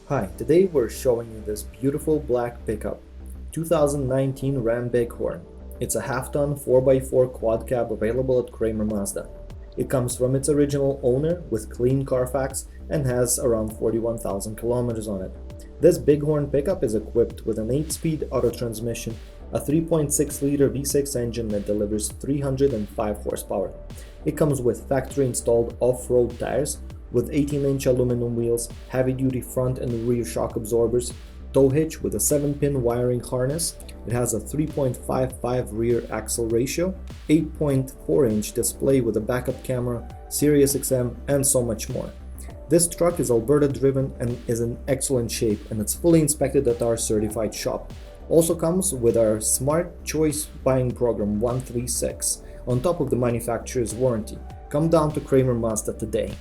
Hi, today we're showing you this beautiful black pickup, 2019 Ram Bighorn. It's a half-ton 4x4 quad cab available at Kramer Mazda. It comes from its original owner with clean Carfax and has around 41,000 kilometers on it. This Bighorn pickup is equipped with an 8-speed auto transmission, a 3.6-liter V6 engine that delivers 305 horsepower. It comes with factory-installed off-road tires with 18-inch aluminum wheels, heavy-duty front and rear shock absorbers, tow hitch with a 7-pin wiring harness. It has a 3.55 rear axle ratio, 8.4-inch display with a backup camera, Sirius XM, and so much more. This truck is Alberta driven and is in excellent shape, and it's fully inspected at our certified shop. Also comes with our Smart Choice Buying Program 136 on top of the manufacturer's warranty. Come down to Kramer Mazda today.